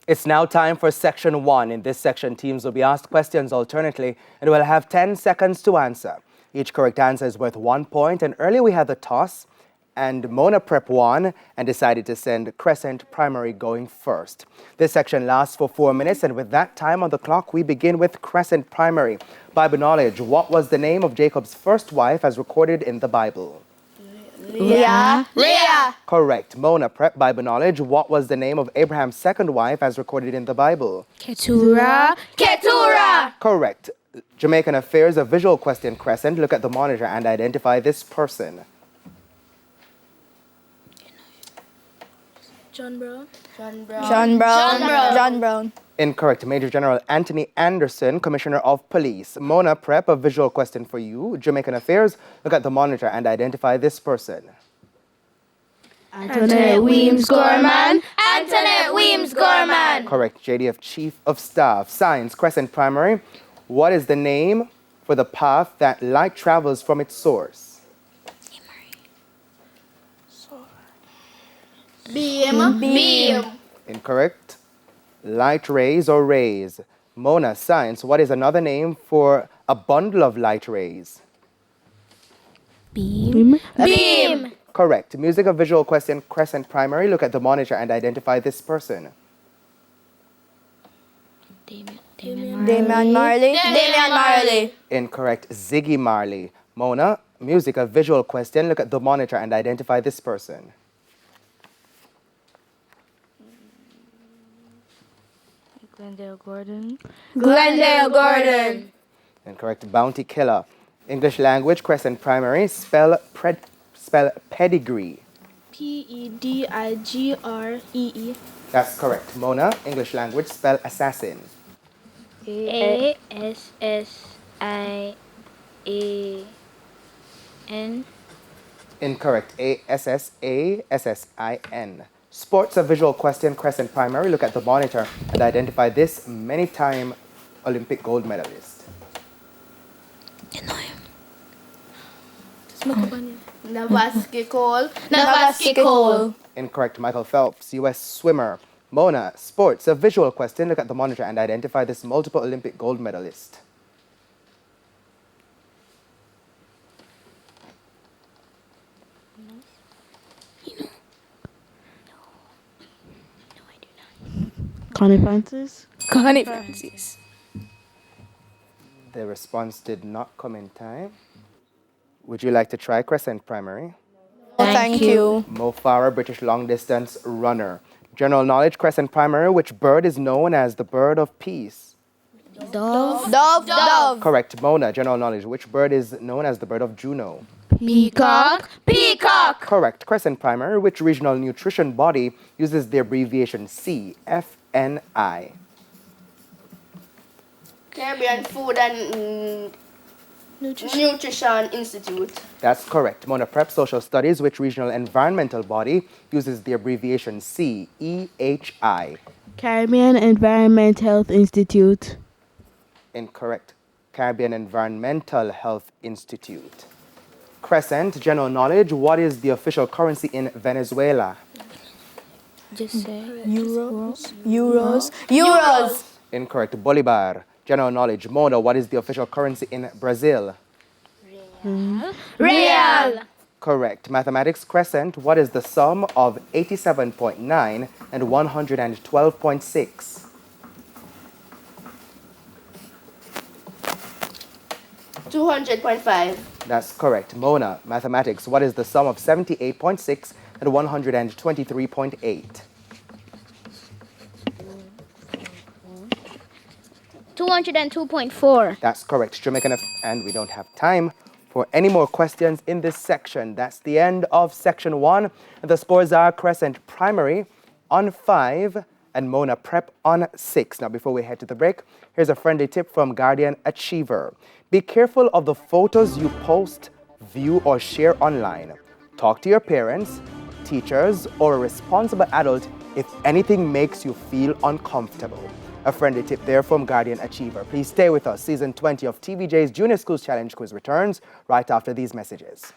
It's now time for Section 1. In this section, teams will be asked questions alternately and will have 10 seconds to answer. Each correct answer is worth 1 point, and earlier we had the toss, and Mona Prep won and decided to send Crescent Primary going first. This section lasts for 4 minutes, and with that time on the clock, we begin with Crescent Primary. Bible knowledge, what was the name of Jacob's first wife as recorded in the Bible? Leah. Correct. Mona Prep. Bible knowledge, what was the name of Abraham's second wife as recorded in the Bible? Keturah. Correct. Jamaican affairs, a visual question. Crescent, look at the monitor and identify this person. John Brown. Incorrect. Major General Anthony Anderson, Commissioner of Police. Mona Prep, a visual question for you. Jamaican affairs, look at the monitor and identify this person. Antoinette Weems Gorman. Correct. JDF Chief of Staff. Science, Crescent Primary. What is the name for the path that light travels from its source? Beam. Incorrect. Light rays or rays. Mona, science, what is another name for a bundle of light rays? Beam. Correct. Music, a visual question. Crescent Primary. Look at the monitor and identify this person. Damian Marley. Incorrect. Ziggy Marley. Mona, music, a visual question. Look at the monitor and identify this person. Glendale Gordon. Incorrect. Bounty Killer. English language, Crescent Primary. Spell pedigree. Pedigree. That's correct. Mona, English language, spell assassin. ASSIAN. Incorrect. ASSASSIN. Sports, a visual question. Crescent Primary. Look at the monitor and identify this many-time Olympic gold medalist. Navasky Cole. Incorrect. Michael Phelps, U.S. swimmer. Mona, sports, a visual question. Look at the monitor and identify this multiple Olympic gold medalist. Connie Francis. The response did not come in time. Would you like to try Crescent Primary? Thank you. Mo Farah, British long distance runner. General knowledge, Crescent Primary. Which bird is known as the bird of peace? Dove. Correct. Mona, general knowledge. Which bird is known as the bird of Juno? Peacock. Correct. Crescent Primary. Which regional nutrition body uses the abbreviation CFNI? Caribbean Food and Nutrition Institute. That's correct. Mona Prep, social studies. Which regional environmental body uses the abbreviation CEHI? Caribbean Environment Health Institute. Incorrect. Caribbean Environmental Health Institute. Crescent, general knowledge. What is the official currency in Venezuela? Just say Euros. Incorrect. Bolivar. General knowledge. Mona, what is the official currency in Brazil? Real. Correct. Mathematics. Crescent, what is the sum of 87.9 and 112.6? $200.5. That's correct. Mona, mathematics, what is the sum of 78.6 and 123.8? 202.4. That's correct. Jamaican, and we don't have time for any more questions in this section. That's the end of Section 1. The scores are Crescent Primary on 5 and Mona Prep on 6. Now, before we head to the break, here's a friendly tip from Guardian Achiever. Be careful of the photos you post, view, or share online. Talk to your parents, teachers, or a responsible adult if anything makes you feel uncomfortable. A friendly tip there from Guardian Achiever. Please stay with us. Season 20 of TVJ's Junior Schools Challenge Quiz returns right after these messages.